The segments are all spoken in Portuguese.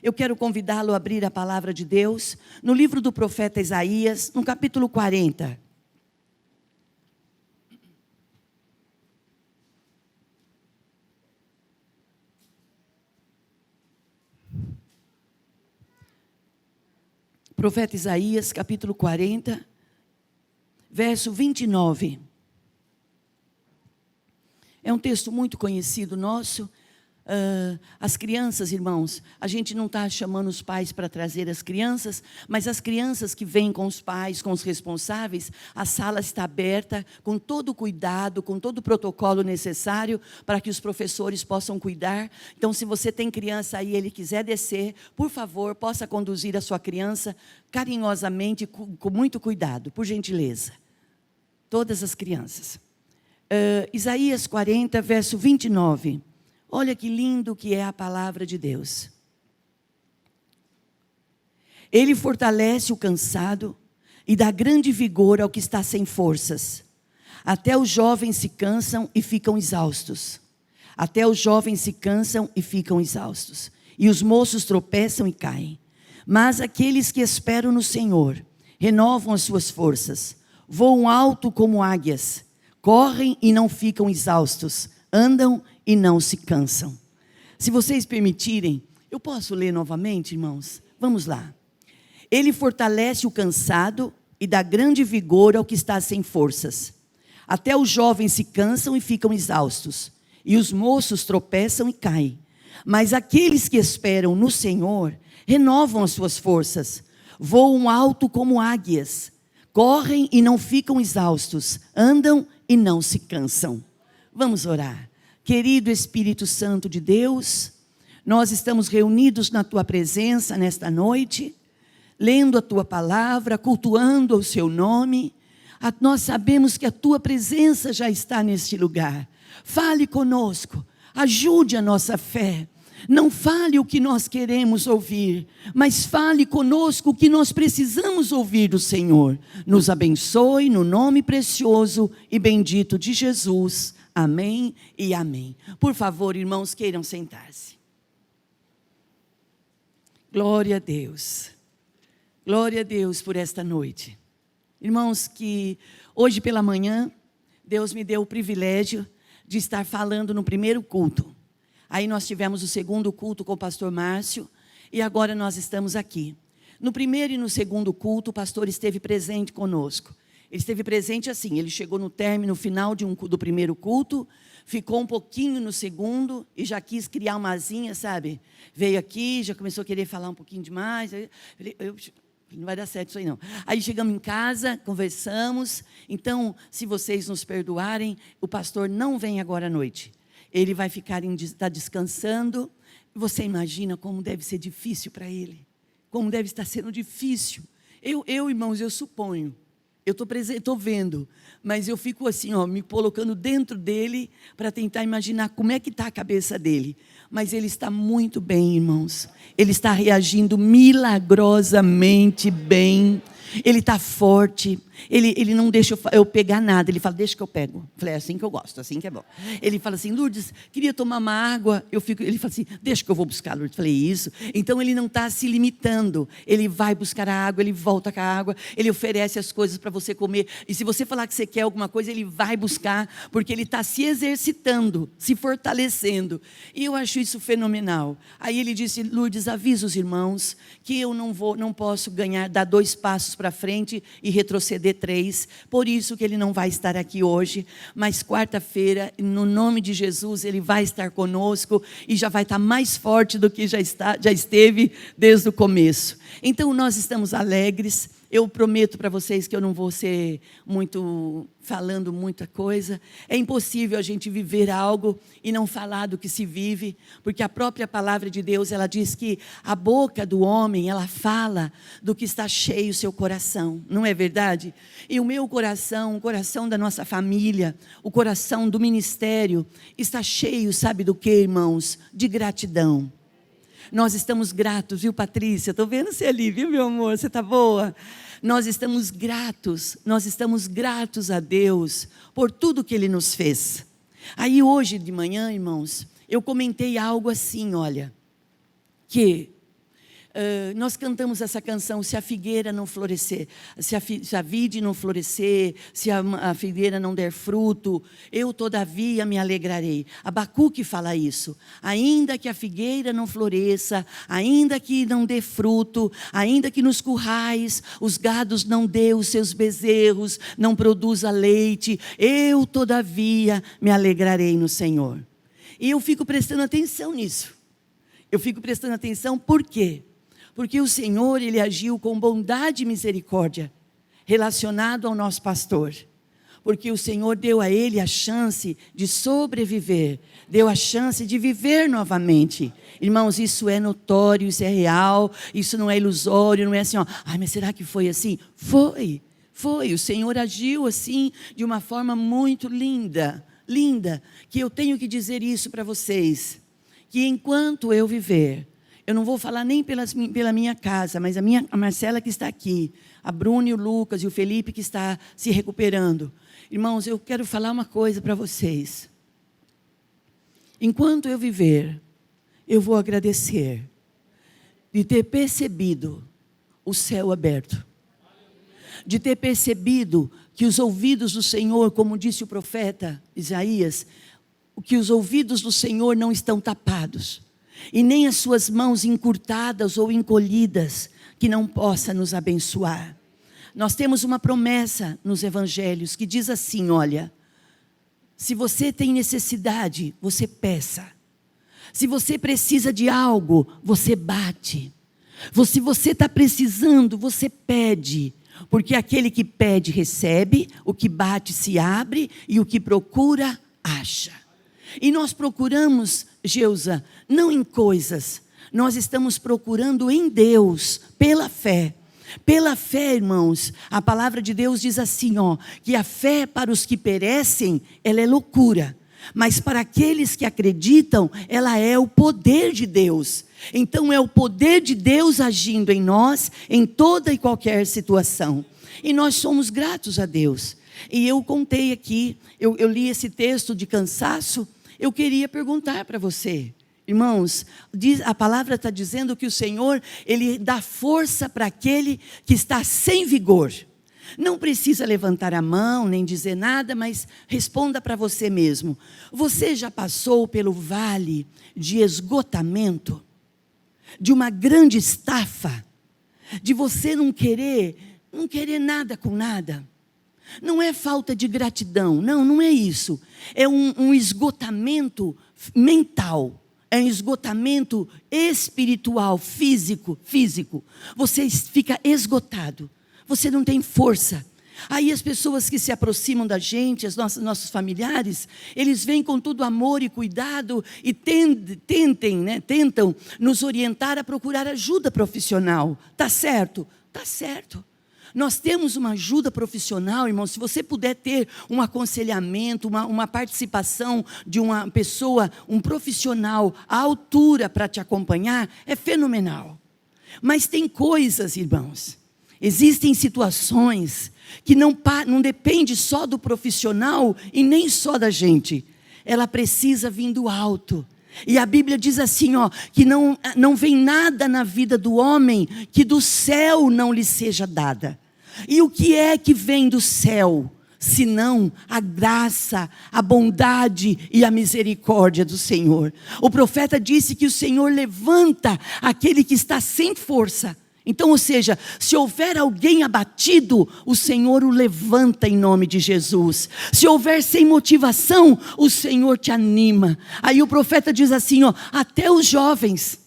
eu quero convidá-lo a abrir a palavra de Deus no livro do profeta Isaías, no capítulo 40. Profeta Isaías, capítulo 40, verso 29. É um texto muito conhecido nosso. As crianças, irmãos, a gente não está chamando os pais para trazer as crianças, mas as crianças que vêm com os pais, com os responsáveis, a sala está aberta com todo o cuidado, com todo o protocolo necessário para que os professores possam cuidar. Então, se você tem criança aí e ele quiser descer, por favor, possa conduzir a sua criança carinhosamente, com muito cuidado, por gentileza. Todas as crianças. Isaías 40, verso 29. Olha que lindo que é a palavra de Deus. Ele fortalece o cansado e dá grande vigor ao que está sem forças. Até os jovens se cansam e ficam exaustos. Até os jovens se cansam e ficam exaustos. E os moços tropeçam e caem. Mas aqueles que esperam no Senhor renovam as suas forças. Voam alto como águias. Correm e não ficam exaustos. Andam e não se cansam. Se vocês permitirem, eu posso ler novamente, irmãos? Vamos lá. Ele fortalece o cansado e dá grande vigor ao que está sem forças. Até os jovens se cansam e ficam exaustos. E os moços tropeçam e caem. Mas aqueles que esperam no Senhor renovam as suas forças. Voam alto como águias. Correm e não ficam exaustos. Andam e não se cansam. Vamos orar. Querido Espírito Santo de Deus, nós estamos reunidos na Tua presença nesta noite, lendo a Tua palavra, cultuando o Seu nome. Nós sabemos que a Tua presença já está neste lugar. Fale conosco, ajude a nossa fé. Não fale o que nós queremos ouvir, mas fale conosco o que nós precisamos ouvir do Senhor. Nos abençoe no nome precioso e bendito de Jesus. Amém e amém. Por favor, irmãos, queiram sentar-se. Glória a Deus. Glória a Deus por esta noite. Irmãos, que hoje pela manhã, Deus me deu o privilégio de estar falando no primeiro culto. Aí nós tivemos o segundo culto com o pastor Márcio, e agora nós estamos aqui. No primeiro e no segundo culto, o pastor esteve presente conosco. Ele esteve presente assim, ele chegou no término final do primeiro culto, ficou um pouquinho no segundo, e já quis criar uma asinha, sabe? Veio aqui, já começou a querer falar um pouquinho demais, não vai dar certo isso aí não. Aí chegamos em casa, conversamos. Então, se vocês nos perdoarem, o pastor não vem agora à noite. Ele vai está descansando. Você imagina como deve ser difícil para ele? Como deve estar sendo difícil? Irmãos, eu suponho. Eu estou vendo, mas eu fico assim, me colocando dentro dele para tentar imaginar como é que está a cabeça dele. Mas ele está muito bem, irmãos. Ele está reagindo milagrosamente bem. Ele está forte. Ele não deixa eu pegar nada. Ele fala, deixa que eu pego. Eu falei, é assim que eu gosto, assim que é bom. Ele fala assim, Lourdes, queria tomar uma água. Ele fala assim, deixa que eu vou buscar, Lourdes. Eu falei, isso. Então ele não está se limitando. Ele vai buscar a água, ele volta com a água, ele oferece as coisas para você comer. E se você falar que você quer alguma coisa, ele vai buscar, porque ele está se exercitando, se fortalecendo. E eu acho isso fenomenal. Aí ele disse, Lourdes, avisa os irmãos que eu não posso dar 2 passos para frente e retroceder 3, por isso que ele não vai estar aqui hoje, mas quarta-feira, no nome de Jesus, ele vai estar conosco e já vai estar mais forte do que já esteve desde o começo. Então nós estamos alegres. Eu prometo para vocês que eu não vou ser falando muita coisa. É impossível a gente viver algo e não falar do que se vive, porque a própria palavra de Deus, ela diz que a boca do homem, ela fala do que está cheio o seu coração, não é verdade? E o meu coração, o coração da nossa família, o coração do ministério, está cheio, sabe do que, irmãos? De gratidão. Nós estamos gratos, viu, Patrícia? Estou vendo você ali, viu, meu amor? Você está boa? Nós estamos gratos a Deus por tudo que Ele nos fez. Aí hoje de manhã, irmãos, eu comentei algo assim, olha, que Nós cantamos essa canção, se a figueira não florescer, se a vide não florescer, se a figueira não der fruto, eu todavia me alegrarei. Abacuque fala isso. Ainda que a figueira não floresça, ainda que não dê fruto, ainda que nos currais os gados não dê os seus bezerros, não produza leite, eu todavia me alegrarei no Senhor. E eu fico prestando atenção nisso. Eu fico prestando atenção por quê? Porque o Senhor, Ele agiu com bondade e misericórdia, relacionado ao nosso pastor. Porque o Senhor deu a ele a chance de sobreviver, deu a chance de viver novamente. Irmãos, isso é notório, isso é real, isso não é ilusório, não é assim, ó, ai, mas será que foi assim? Foi. O Senhor agiu assim, de uma forma muito linda, que eu tenho que dizer isso para vocês, que enquanto eu viver, eu não vou falar nem pela minha casa, mas a Marcela que está aqui, a Bruna e o Lucas e o Felipe que está se recuperando. Irmãos, eu quero falar uma coisa para vocês. Enquanto eu viver, eu vou agradecer de ter percebido o céu aberto. De ter percebido que os ouvidos do Senhor, como disse o profeta Isaías, que os ouvidos do Senhor não estão tapados. E nem as suas mãos encurtadas ou encolhidas, que não possa nos abençoar. Nós temos uma promessa nos evangelhos, que diz assim, olha, se você tem necessidade, você peça. Se você precisa de algo, você bate. Se você está precisando, você pede. Porque aquele que pede, recebe, o que bate, se abre, e o que procura, acha. E nós procuramos, Geusa, não em coisas, nós estamos procurando em Deus, pela fé. Pela fé, irmãos, a palavra de Deus diz assim, ó, que a fé para os que perecem, ela é loucura. Mas para aqueles que acreditam, ela é o poder de Deus. Então é o poder de Deus agindo em nós, em toda e qualquer situação. E nós somos gratos a Deus. E eu contei aqui, eu li esse texto de cansaço. Eu queria perguntar para você, irmãos, a palavra está dizendo que o Senhor, Ele dá força para aquele que está sem vigor. Não precisa levantar a mão, nem dizer nada, mas responda para você mesmo. Você já passou pelo vale de esgotamento? De uma grande estafa? De você não querer nada com nada? Não é falta de gratidão, não é isso. É um esgotamento mental, é um esgotamento espiritual, físico. Você fica esgotado, você não tem força. Aí as pessoas que se aproximam da gente, nossos familiares, eles vêm com todo amor e cuidado e tentam nos orientar a procurar ajuda profissional. Tá certo? Tá certo. Nós temos uma ajuda profissional, irmão. Se você puder ter um aconselhamento, uma participação de uma pessoa, um profissional à altura para te acompanhar, é fenomenal. Mas tem coisas, irmãos, existem situações que não depende só do profissional e nem só da gente. Ela precisa vir do alto. E a Bíblia diz assim, ó, que não vem nada na vida do homem que do céu não lhe seja dada. E o que é que vem do céu, senão a graça, a bondade e a misericórdia do Senhor? O profeta disse que o Senhor levanta aquele que está sem força. Então, ou seja, se houver alguém abatido, o Senhor o levanta em nome de Jesus. Se houver sem motivação, o Senhor te anima. Aí o profeta diz assim, ó, até os jovens.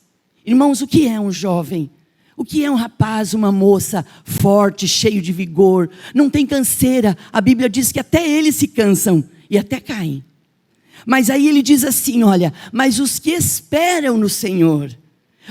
Irmãos, o que é um jovem? O que é um rapaz, uma moça forte, cheio de vigor? Não tem canseira. A Bíblia diz que até eles se cansam e até caem. Mas aí ele diz assim, olha, mas os que esperam no Senhor,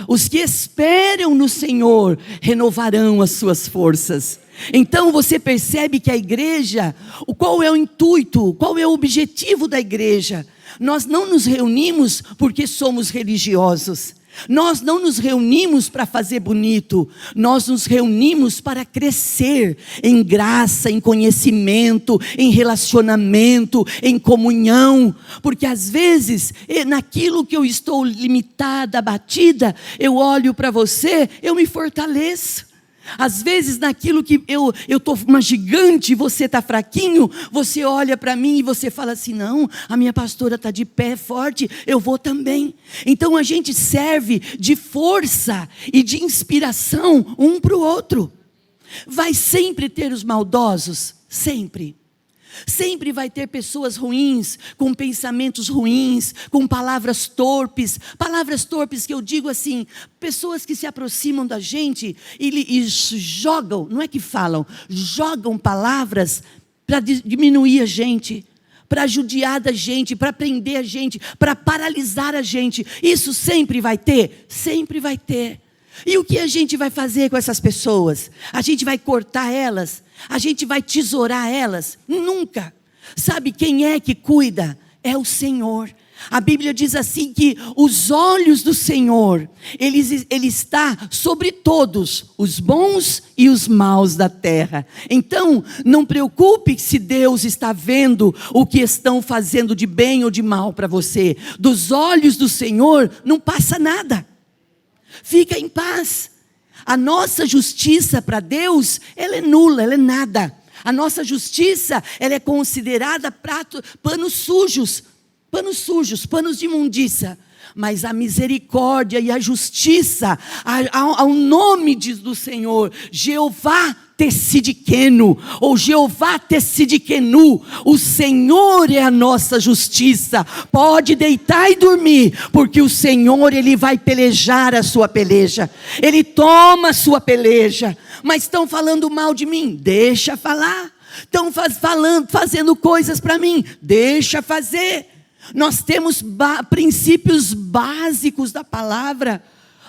os que esperam no Senhor renovarão as suas forças. Então você percebe que a igreja, qual é o intuito, qual é o objetivo da igreja? Nós não nos reunimos porque somos religiosos. Nós não nos reunimos para fazer bonito, nós nos reunimos para crescer em graça, em conhecimento, em relacionamento, em comunhão, porque às vezes, naquilo que eu estou limitada, abatida, eu olho para você, eu me fortaleço. Às vezes naquilo que eu estou uma gigante e você está fraquinho, você olha para mim e você fala assim, não, a minha pastora está de pé forte, eu vou também. Então a gente serve de força e de inspiração um para o outro. Vai sempre ter os maldosos, sempre. Sempre vai ter pessoas ruins, com pensamentos ruins, com palavras torpes que eu digo assim, pessoas que se aproximam da gente e jogam, não é que falam, jogam palavras para diminuir a gente, para judiar da gente, para prender a gente, para paralisar a gente. Isso sempre vai ter? Sempre vai ter. E o que a gente vai fazer com essas pessoas? A gente vai cortar elas? A gente vai tesourar elas? Nunca. Sabe quem é que cuida? É o Senhor. A Bíblia diz assim que os olhos do Senhor, Ele está sobre todos, os bons e os maus da terra. Então, não preocupe se Deus está vendo o que estão fazendo de bem ou de mal para você. Dos olhos do Senhor não passa nada. Fica em paz. A nossa justiça para Deus, ela é nula, ela é nada. A nossa justiça, ela é considerada panos sujos, panos de imundícia. Mas a misericórdia e a justiça, ao nome do Senhor, Jeová Tessidquenu, ou Jeová Tessidquenu, o Senhor é a nossa justiça. Pode deitar e dormir, porque o Senhor, Ele vai pelejar a sua peleja, Ele toma a sua peleja. Mas estão falando mal de mim? Deixa falar. Estão fazendo coisas para mim? Deixa fazer. Nós temos princípios básicos da palavra.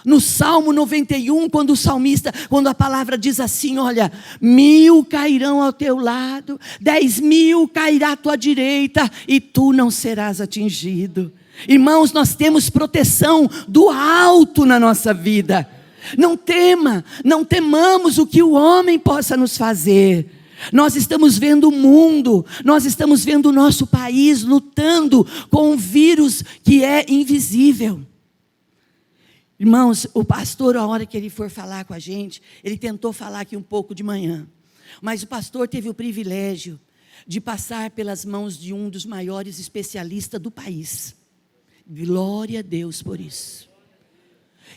No Salmo 91, quando a palavra diz assim, olha, 1000 cairão ao teu lado, 10.000 cairá à tua direita, e tu não serás atingido. Irmãos, nós temos proteção do alto na nossa vida. Não temamos o que o homem possa nos fazer. Nós estamos vendo o mundo, nós estamos vendo o nosso país lutando com um vírus que é invisível. Irmãos, o pastor, a hora que ele for falar com a gente, ele tentou falar aqui um pouco de manhã, mas o pastor teve o privilégio de passar pelas mãos de um dos maiores especialistas do país. Glória a Deus por isso.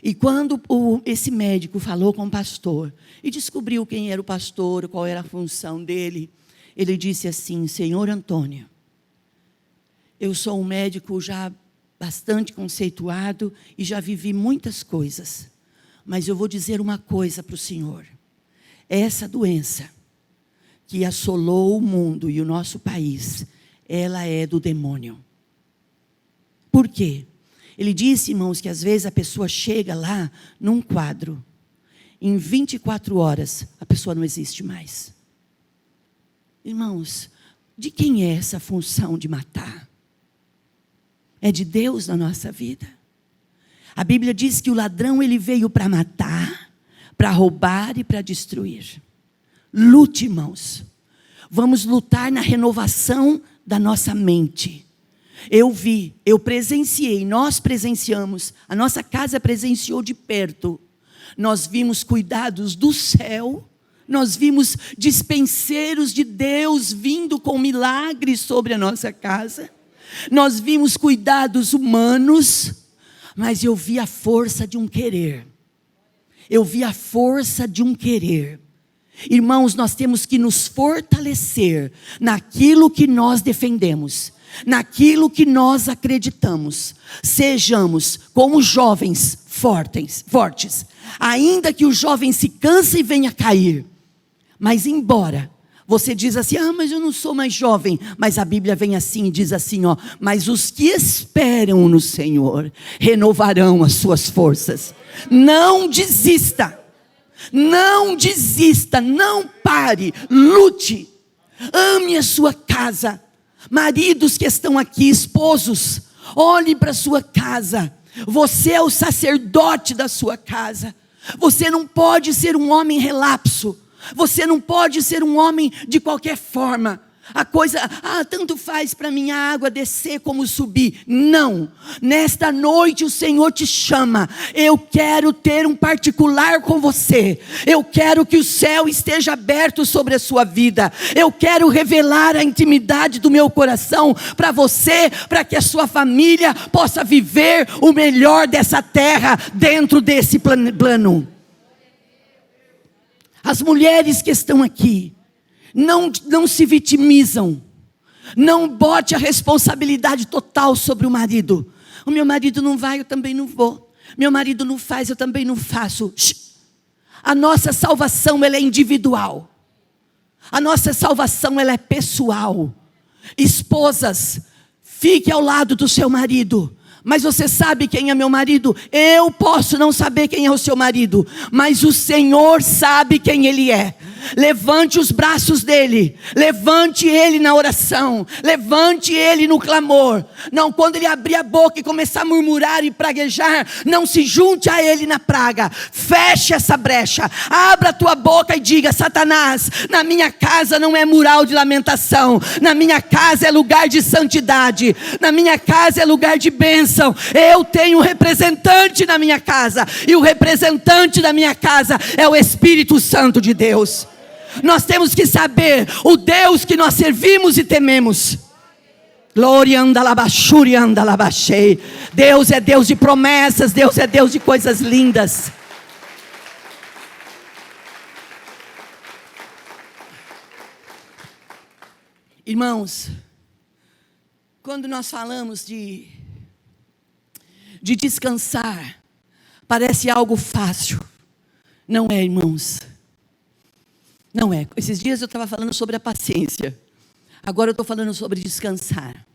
E quando esse médico falou com o pastor e descobriu quem era o pastor, qual era a função dele, ele disse assim, Senhor Antônio, eu sou um médico já bastante conceituado e já vivi muitas coisas, mas eu vou dizer uma coisa para o senhor, essa doença que assolou o mundo e o nosso país, ela é do demônio. Por quê? Ele disse, irmãos, que às vezes a pessoa chega lá num quadro, em 24 horas a pessoa não existe mais. Irmãos, de quem é essa função de matar? É de Deus na nossa vida. A Bíblia diz que o ladrão ele veio para matar, para roubar e para destruir. Lute, irmãos. Vamos lutar na renovação da nossa mente. Eu presenciei, nós presenciamos, a nossa casa presenciou de perto. Nós vimos cuidados do céu, nós vimos dispenseiros de Deus vindo com milagres sobre a nossa casa. Nós vimos cuidados humanos, mas eu vi a força de um querer. Eu vi a força de um querer. Irmãos, nós temos que nos fortalecer naquilo que nós defendemos, naquilo que nós acreditamos. Sejamos como jovens fortes, ainda que o jovem se canse e venha cair. Mas embora você diz assim, mas eu não sou mais jovem, mas a Bíblia vem assim e diz assim, mas os que esperam no Senhor renovarão as suas forças. Não desista, não pare, lute, ame a sua casa. Maridos que estão aqui, esposos, olhe para a sua casa. Você é o sacerdote da sua casa. Você não pode ser um homem relapso. Você não pode ser um homem de qualquer forma. A coisa, tanto faz para minha água descer como subir. Não, nesta noite o Senhor te chama. Eu quero ter um particular com você. Eu quero que o céu esteja aberto sobre a sua vida. Eu quero revelar a intimidade do meu coração para você, para que a sua família possa viver o melhor dessa terra dentro desse plano. As mulheres que estão aqui, não se vitimizam. Não bote a responsabilidade total sobre o marido. O meu marido não vai, eu também não vou. Meu marido não faz, eu também não faço. A nossa salvação, ela é individual. A nossa salvação, ela é pessoal. Esposas, fique ao lado do seu marido. Mas você sabe quem é meu marido? Eu posso não saber quem é o seu marido, mas o Senhor sabe quem ele é. Levante os braços dele, levante ele na oração, levante ele no clamor. Não, quando ele abrir a boca e começar a murmurar e praguejar, não se junte a ele na praga. Feche essa brecha, abra a tua boca e diga: Satanás, na minha casa não é mural de lamentação, na minha casa é lugar de santidade, na minha casa é lugar de bênção. Eu tenho um representante na minha casa, e o representante da minha casa é o Espírito Santo de Deus. Nós temos que saber o Deus que nós servimos e tememos. Deus é Deus de promessas, Deus é Deus de coisas lindas. Irmãos, quando nós falamos de descansar, parece algo fácil. Não é, irmãos. Não é. Esses dias eu estava falando sobre a paciência. Agora eu estou falando sobre descansar.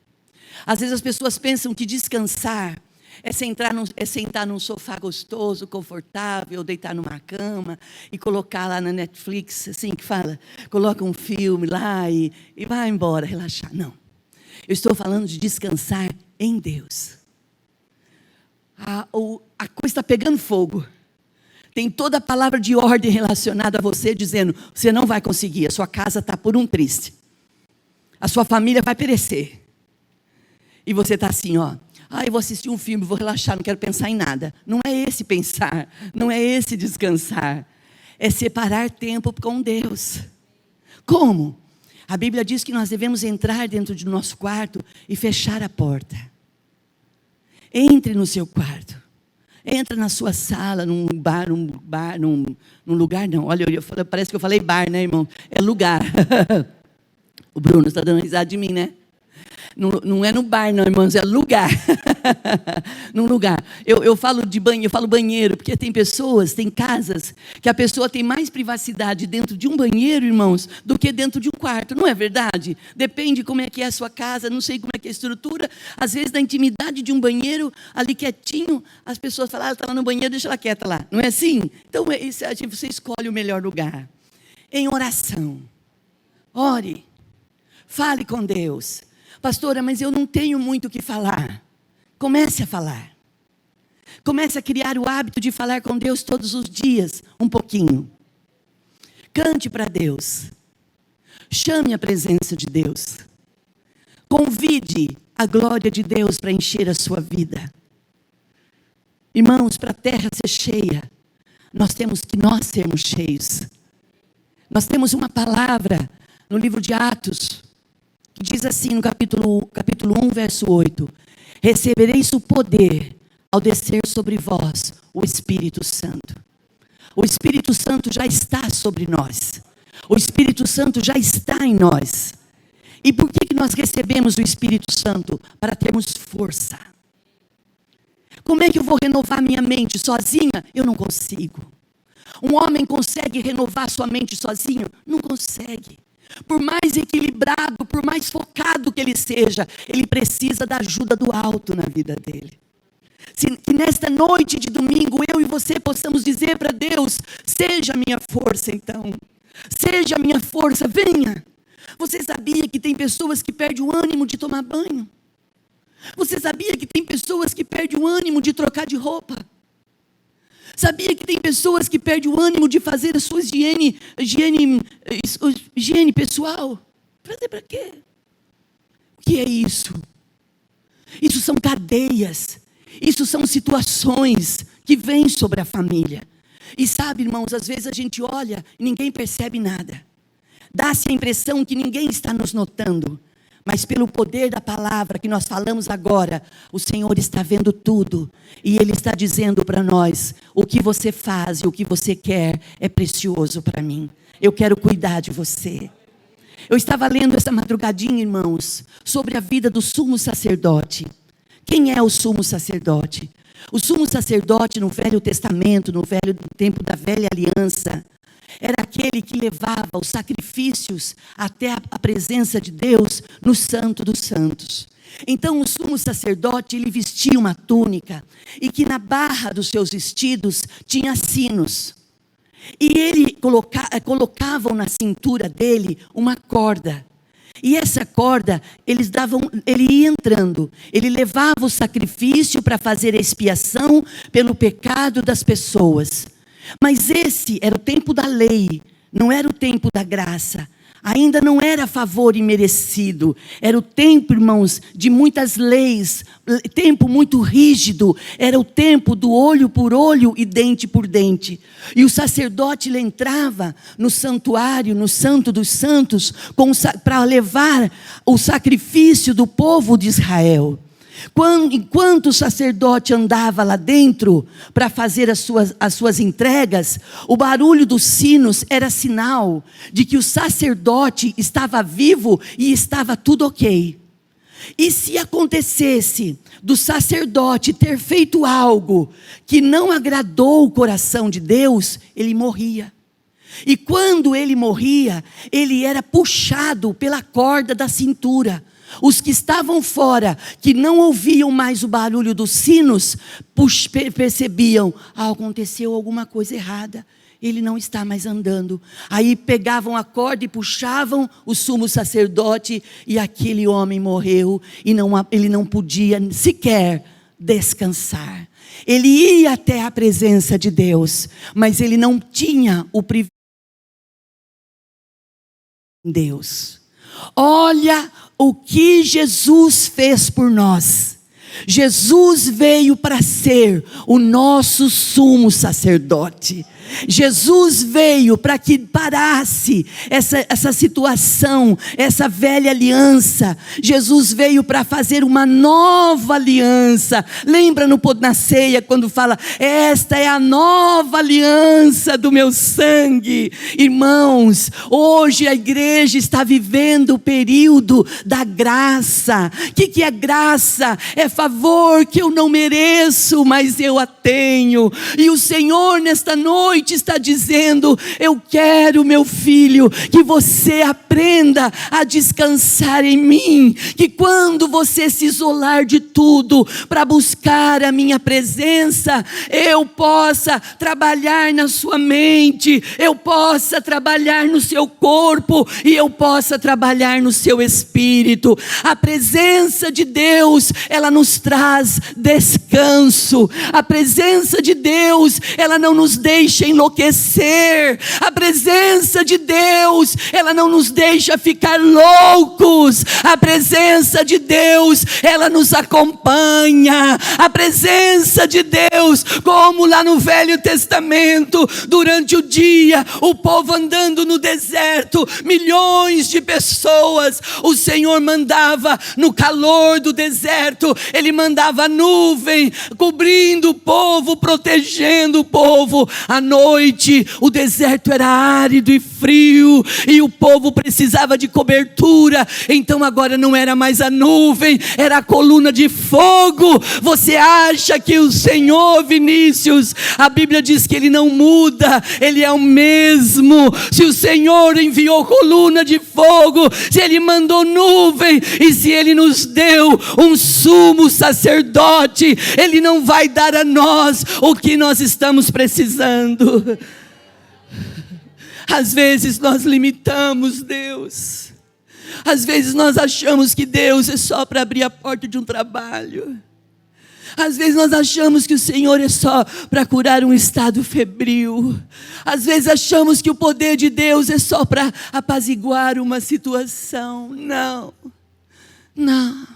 Às vezes as pessoas pensam que descansar é sentar num sofá gostoso, confortável, deitar numa cama e colocar lá na Netflix, assim que fala, coloca um filme lá e vai embora, relaxar. Não. Eu estou falando de descansar em Deus. A coisa está pegando fogo. Tem toda a palavra de ordem relacionada a você, dizendo: você não vai conseguir, a sua casa está por um triste, a sua família vai perecer. E você está assim, ó: eu vou assistir um filme, vou relaxar, não quero pensar em nada. Não é esse pensar, não é esse descansar. É separar tempo com Deus. Como? A Bíblia diz que nós devemos entrar dentro do nosso quarto e fechar a porta. Entre no seu quarto. Entra na sua sala, num lugar não. Olha, parece que eu falei bar, né, irmão? É lugar. O Bruno está dando risada de mim, né? Não é no bar, não, irmãos, é lugar. Num lugar. Eu falo de banheiro, eu falo banheiro, porque tem pessoas, tem casas, que a pessoa tem mais privacidade dentro de um banheiro, irmãos, do que dentro de um quarto. Não é verdade? Depende como é que é a sua casa, não sei como é que é a estrutura. Às vezes, na intimidade de um banheiro, ali quietinho, as pessoas falam: ela está lá no banheiro, deixa ela quieta lá. Não é assim? Então, você escolhe o melhor lugar. Em oração. Ore. Fale com Deus. Pastora, mas eu não tenho muito o que falar. Comece a falar. Comece a criar o hábito de falar com Deus todos os dias, um pouquinho. Cante para Deus. Chame a presença de Deus. Convide a glória de Deus para encher a sua vida. Irmãos, para a terra ser cheia, nós temos que sermos cheios. Nós temos uma palavra no livro de Atos, que diz assim no capítulo 1, verso 8: recebereis o poder ao descer sobre vós o Espírito Santo. O Espírito Santo já está sobre nós. O Espírito Santo já está em nós. E por que nós recebemos o Espírito Santo? Para termos força. Como é que eu vou renovar minha mente sozinha? Eu não consigo. Um homem consegue renovar sua mente sozinho? Não consegue. Por mais equilibrado, por mais focado que ele seja, ele precisa da ajuda do alto na vida dele. Que nesta noite de domingo, eu e você possamos dizer para Deus: seja a minha força então. Seja a minha força, venha. Você sabia que tem pessoas que perdem o ânimo de tomar banho? Você sabia que tem pessoas que perdem o ânimo de trocar de roupa? Sabia que tem pessoas que perdem o ânimo de fazer a sua higiene pessoal? Fazer para quê? O que é isso? Isso são cadeias. Isso são situações que vêm sobre a família. E sabe, irmãos, às vezes a gente olha e ninguém percebe nada. Dá-se a impressão que ninguém está nos notando. Mas pelo poder da palavra que nós falamos agora, o Senhor está vendo tudo. E Ele está dizendo para nós, o que você faz e o que você quer é precioso para mim. Eu quero cuidar de você. Eu estava lendo essa madrugadinha, irmãos, sobre a vida do sumo sacerdote. Quem é o sumo sacerdote? O sumo sacerdote no Velho Testamento, no tempo da velha aliança, era aquele que levava os sacrifícios até a presença de Deus no Santo dos Santos. Então o sumo sacerdote, ele vestia uma túnica, e que na barra dos seus vestidos tinha sinos. E ele colocavam na cintura dele uma corda. E essa corda, ele ia entrando, ele levava o sacrifício para fazer a expiação pelo pecado das pessoas. Mas esse era o tempo da lei, não era o tempo da graça. Ainda não era favor imerecido. Era o tempo, irmãos, de muitas leis, tempo muito rígido. Era o tempo do olho por olho e dente por dente. E o sacerdote, ele entrava no santuário, no Santo dos Santos, para levar o sacrifício do povo de Israel. Enquanto o sacerdote andava lá dentro para fazer as suas entregas, o barulho dos sinos era sinal de que o sacerdote estava vivo e estava tudo ok. E se acontecesse do sacerdote ter feito algo que não agradou o coração de Deus, ele morria. E quando ele morria, ele era puxado pela corda da cintura. Os que estavam fora, que não ouviam mais o barulho dos sinos, percebiam, aconteceu alguma coisa errada, ele não está mais andando. Aí pegavam a corda e puxavam o sumo sacerdote, e aquele homem morreu, e ele não podia sequer descansar. Ele ia até a presença de Deus, mas ele não tinha o privilégio de Deus. Olha o que Jesus fez por nós. Jesus veio para ser o nosso sumo sacerdote. Jesus veio para que parasse essa situação, essa velha aliança. Jesus veio para fazer uma nova aliança. Lembra na ceia quando fala, esta é a nova aliança do meu sangue. Irmãos, hoje a igreja está vivendo o período da graça. O que é graça? É favor que eu não mereço, mas eu a tenho. E o Senhor nesta noite está dizendo, eu quero, meu filho, que você aprenda a descansar em mim, que quando você se isolar de tudo para buscar a minha presença, eu possa trabalhar na sua mente, eu possa trabalhar no seu corpo e eu possa trabalhar no seu espírito. A presença de Deus, ela nos traz descanso. A presença de Deus, ela não nos deixa enlouquecer. A presença de Deus, ela não nos deixa ficar loucos. A presença de Deus, ela nos acompanha. A presença de Deus, como lá no Velho Testamento, durante o dia, o povo andando no deserto, milhões de pessoas, o Senhor mandava no calor do deserto, Ele mandava nuvem, cobrindo o povo, protegendo o povo. À noite, o deserto era árido e frio, e o povo precisava de cobertura. Então agora não era mais a nuvem, era a coluna de fogo. Você acha que o Senhor, Vinícius, a Bíblia diz que Ele não muda, Ele é o mesmo. Se o Senhor enviou coluna de fogo, se Ele mandou nuvem, e se Ele nos deu um sumo sacerdote, Ele não vai dar a nós o que nós estamos precisando. Às vezes nós limitamos Deus. Às vezes nós achamos que Deus é só para abrir a porta de um trabalho. Às vezes nós achamos que o Senhor é só para curar um estado febril. Às vezes achamos que o poder de Deus é só para apaziguar uma situação. Não, não.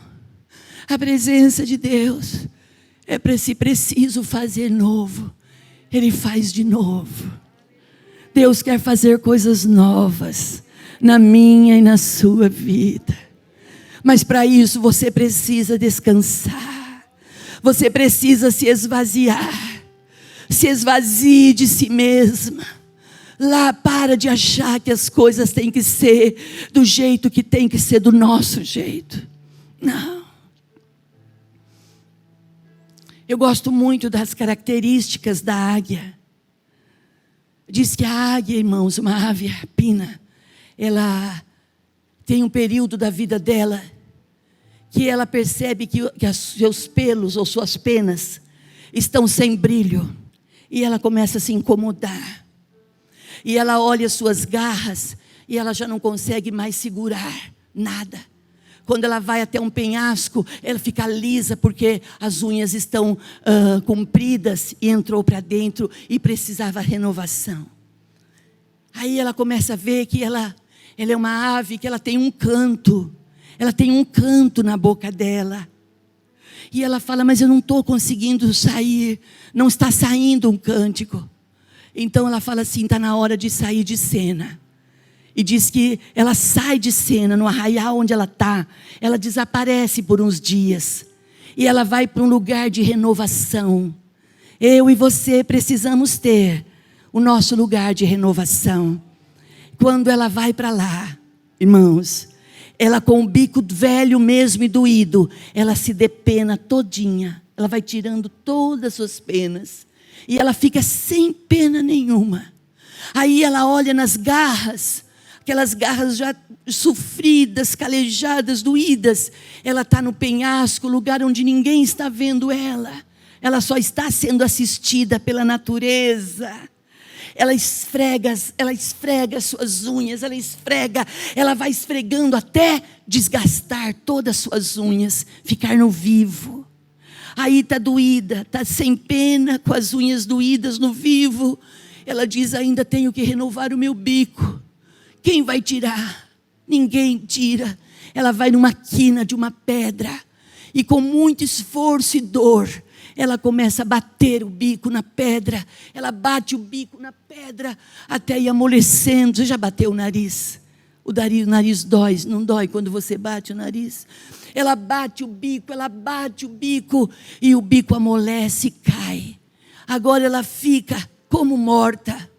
A presença de Deus é para se preciso fazer novo, Ele faz de novo. Deus quer fazer coisas novas na minha e na sua vida. Mas para isso você precisa descansar. Você precisa se esvaziar. Se esvazie de si mesma. Lá, para de achar que as coisas têm que ser do jeito que tem que ser, do nosso jeito. Não. Eu gosto muito das características da águia. Diz que a águia, irmãos, uma ave rapina, ela tem um período da vida dela que ela percebe que seus pelos ou suas penas estão sem brilho. E ela começa a se incomodar. E ela olha suas garras e ela já não consegue mais segurar nada. Quando ela vai até um penhasco, ela fica lisa porque as unhas estão compridas e entrou para dentro e precisava renovação. Aí ela começa a ver que ela é uma ave, que ela tem um canto. Ela tem um canto na boca dela. E ela fala, mas eu não estou conseguindo sair. Não está saindo um cântico. Então ela fala assim, está na hora de sair de cena. E diz que ela sai de cena, no arraial onde ela está. Ela desaparece por uns dias. E ela vai para um lugar de renovação. Eu e você precisamos ter o nosso lugar de renovação. Quando ela vai para lá, irmãos, ela com o bico velho mesmo e doído, ela se depena todinha. Ela vai tirando todas as suas penas. E ela fica sem pena nenhuma. Aí ela olha nas garras, aquelas garras já sofridas, calejadas, doídas. Ela está no penhasco, lugar onde ninguém está vendo ela. Ela só está sendo assistida pela natureza. Ela esfrega as suas unhas, ela vai esfregando até desgastar todas as suas unhas, ficar no vivo. Aí está doída, está sem pena, com as unhas doídas no vivo. Ela diz, ainda tenho que renovar o meu bico. Quem vai tirar? Ninguém tira. Ela vai numa quina de uma pedra e com muito esforço e dor, ela começa a bater o bico na pedra. Ela bate o bico na pedra até ir amolecendo. Você já bateu o nariz? O nariz dói, não dói quando você bate o nariz? Ela bate o bico e o bico amolece e cai. Agora ela fica como morta,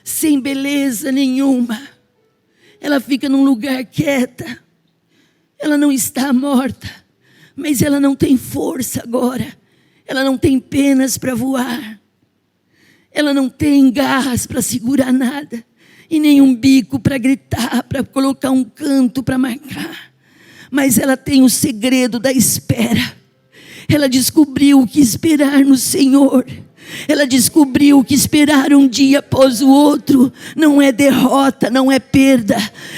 sem beleza nenhuma. Ela fica num lugar quieta. Ela não está morta, mas ela não tem força agora. Ela não tem penas para voar. Ela não tem garras para segurar nada. E nem um bico para gritar, para colocar um canto para marcar. Mas ela tem o segredo da espera. Ela descobriu o que esperar no Senhor. Ela descobriu que esperar um dia após o outro não é derrota, não é perda.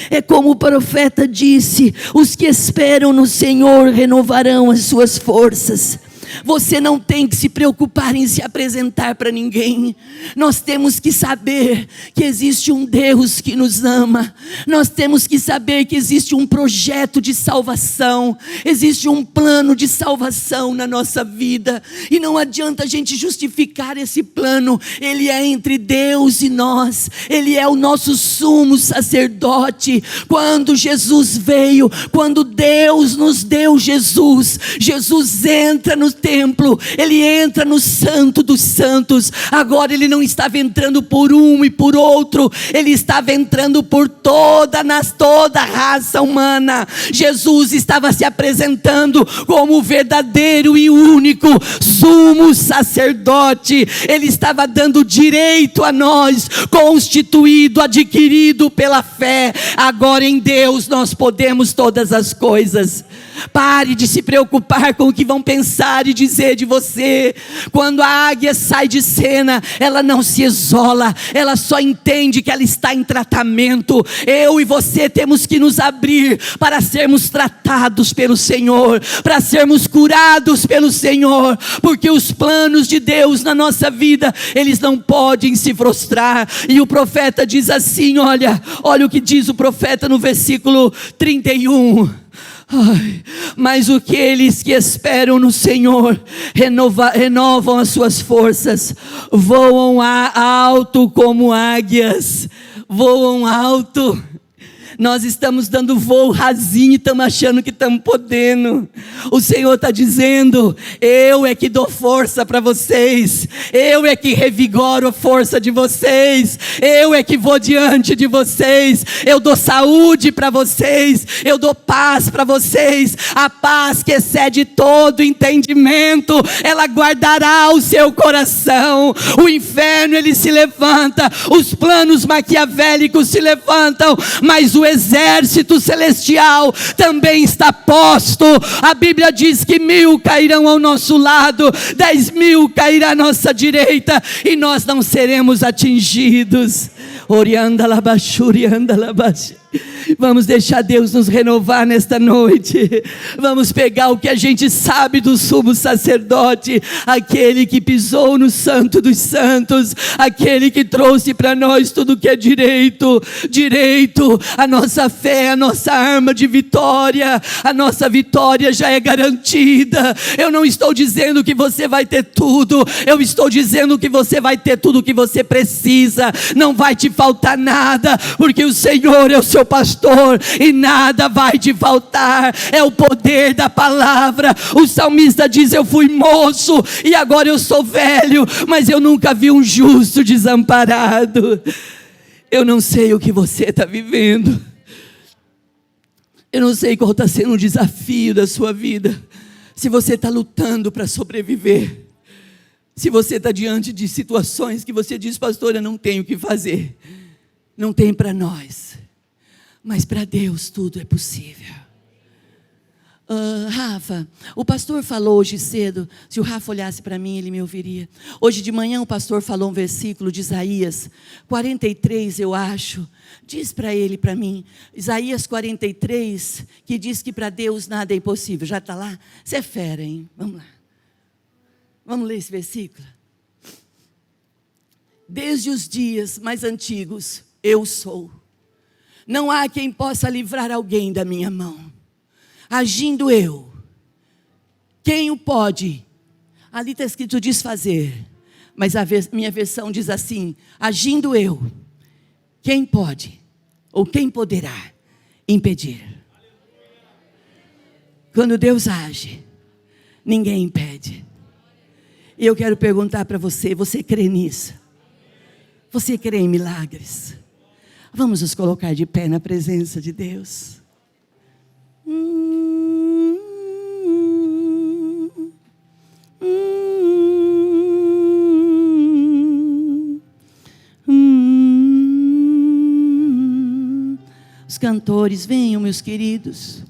É como o profeta disse: os que esperam no Senhor renovarão as suas forças. Você não tem que se preocupar em se apresentar para ninguém. Nós temos que saber que existe um Deus que nos ama. Nós temos que saber que existe um projeto de salvação. Existe um plano de salvação na nossa vida. E não adianta a gente justificar esse plano. Ele é entre Deus e nós. Ele é o nosso sumo sacerdote. Quando Jesus veio, quando Deus nos deu Jesus, Jesus entra no templo, ele entra no santo dos santos. Agora ele não estava entrando por um e por outro, ele estava entrando por toda a raça humana. Jesus estava se apresentando como o verdadeiro e único sumo sacerdote. Ele estava dando direito a nós, constituído, adquirido pela fé. Agora em Deus nós podemos todas as coisas. Pare de se preocupar com o que vão pensar e sabe dizer de você. Quando a águia sai de cena, ela não se isola, ela só entende que ela está em tratamento. Eu e você temos que nos abrir para sermos tratados pelo Senhor, para sermos curados pelo Senhor, porque os planos de Deus na nossa vida, eles não podem se frustrar. E o profeta diz assim, olha o que diz o profeta no versículo 31. Mas aqueles que esperam no Senhor renovam as suas forças, voam alto como águias, voam alto. Nós estamos dando voo rasinho e estamos achando que estamos podendo. O Senhor está dizendo, eu é que dou força para vocês, eu é que revigoro a força de vocês, eu é que vou diante de vocês, eu dou saúde para vocês, eu dou paz para vocês, a paz que excede todo entendimento, ela guardará o seu coração. O inferno ele se levanta, os planos maquiavélicos se levantam, mas o exército celestial também está posto. A Bíblia diz que 1000 cairão ao nosso lado, 10.000 cairá à nossa direita, e nós não seremos atingidos. Orianda labachuri, anda labaxi. Vamos deixar Deus nos renovar nesta noite. Vamos pegar o que a gente sabe do sumo sacerdote, aquele que pisou no santo dos santos, aquele que trouxe para nós tudo que é direito. A nossa fé, a nossa arma de vitória, a nossa vitória já é garantida. Eu não estou dizendo que você vai ter tudo, eu estou dizendo que você vai ter tudo o que você precisa, não vai te faltar nada, porque o Senhor é o seu pastor e nada vai te faltar. É o poder da palavra. O salmista diz, eu fui moço e agora eu sou velho, mas eu nunca vi um justo desamparado. Eu não sei o que você está vivendo, eu não sei qual está sendo o desafio da sua vida. Se você está lutando para sobreviver, se você está diante de situações que você diz, pastor, eu não tenho o que fazer, não tem para nós, mas para Deus tudo é possível. Rafa, o pastor falou hoje cedo, se o Rafa olhasse para mim ele me ouviria. Hoje de manhã o pastor falou um versículo de Isaías 43, eu acho. Diz para ele, para mim, Isaías 43, que diz que para Deus nada é impossível. Já está lá? Você é fera, hein? Vamos lá. Vamos ler esse versículo. Desde os dias mais antigos, eu sou. Não há quem possa livrar alguém da minha mão. Agindo eu, quem o pode? Ali está escrito desfazer, mas a minha versão diz assim, agindo eu, quem pode? Ou quem poderá impedir? Quando Deus age, ninguém impede. E eu quero perguntar para você, você crê nisso? Você crê em milagres? Vamos nos colocar de pé na presença de Deus. Os cantores, venham, meus queridos.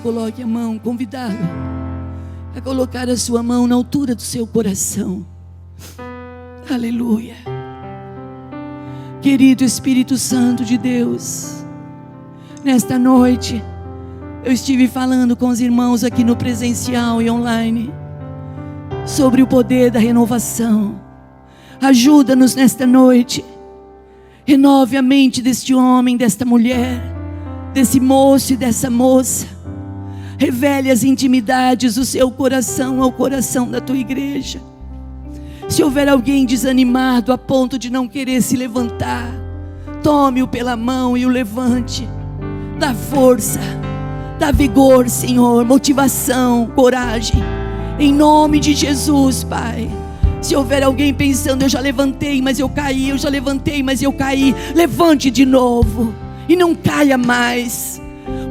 Coloque a mão, convidado a colocar a sua mão na altura do seu coração. Aleluia. Querido Espírito Santo de Deus, nesta noite eu estive falando com os irmãos aqui no presencial e online sobre o poder da renovação. Ajuda-nos nesta noite, renove a mente deste homem, desta mulher, desse moço e dessa moça. Revele as intimidades do seu coração ao coração da tua igreja. Se houver alguém desanimado a ponto de não querer se levantar, tome-o pela mão e o levante. Dá força, dá vigor, Senhor, motivação, coragem. Em nome de Jesus, Pai. Se houver alguém pensando, eu já levantei, mas eu caí, eu já levantei, mas eu caí, levante de novo e não caia mais,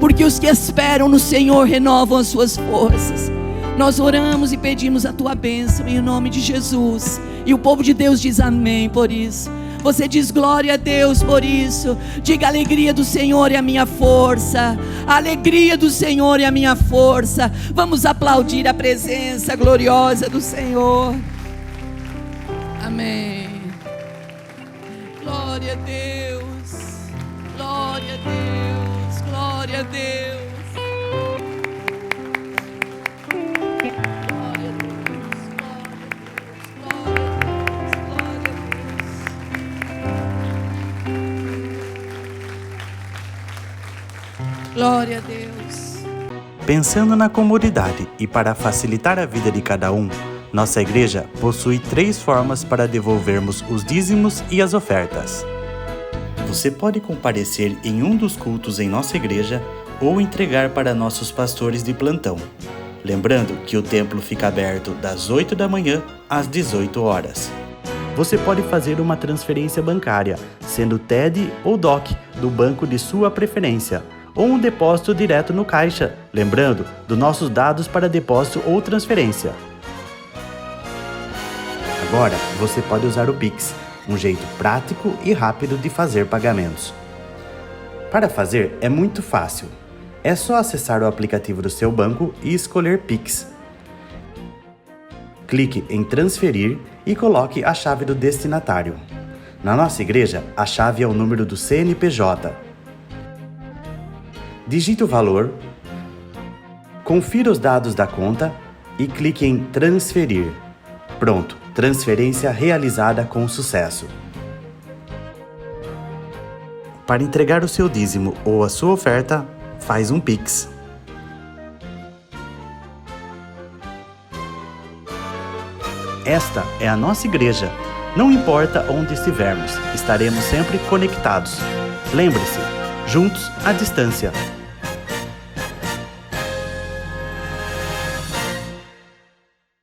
porque os que esperam no Senhor renovam as suas forças. Nós oramos e pedimos a tua bênção em nome de Jesus, e o povo de Deus diz amém por isso. Você diz glória a Deus por isso. Diga: a alegria do Senhor é a minha força. A alegria do Senhor é a minha força. Vamos aplaudir a presença gloriosa do Senhor. Amém. Glória a Deus. Glória a Deus. Glória a Deus. Glória a Deus. Pensando na comunidade e para facilitar a vida de cada um, nossa igreja possui 3 formas para devolvermos os dízimos e as ofertas. Você pode comparecer em um dos cultos em nossa igreja ou entregar para nossos pastores de plantão. Lembrando que o templo fica aberto das 8 da manhã às 18 horas. Você pode fazer uma transferência bancária, sendo TED ou DOC, do banco de sua preferência, ou um depósito direto no caixa, lembrando dos nossos dados para depósito ou transferência. Agora, você pode usar o Pix, um jeito prático e rápido de fazer pagamentos. Para fazer, é muito fácil. É só acessar o aplicativo do seu banco e escolher Pix. Clique em transferir e coloque a chave do destinatário. Na nossa igreja, a chave é o número do CNPJ. Digite o valor, confira os dados da conta e clique em transferir. Pronto, transferência realizada com sucesso. Para entregar o seu dízimo ou a sua oferta, faz um Pix. Esta é a nossa igreja. Não importa onde estivermos, estaremos sempre conectados. Lembre-se, juntos à distância.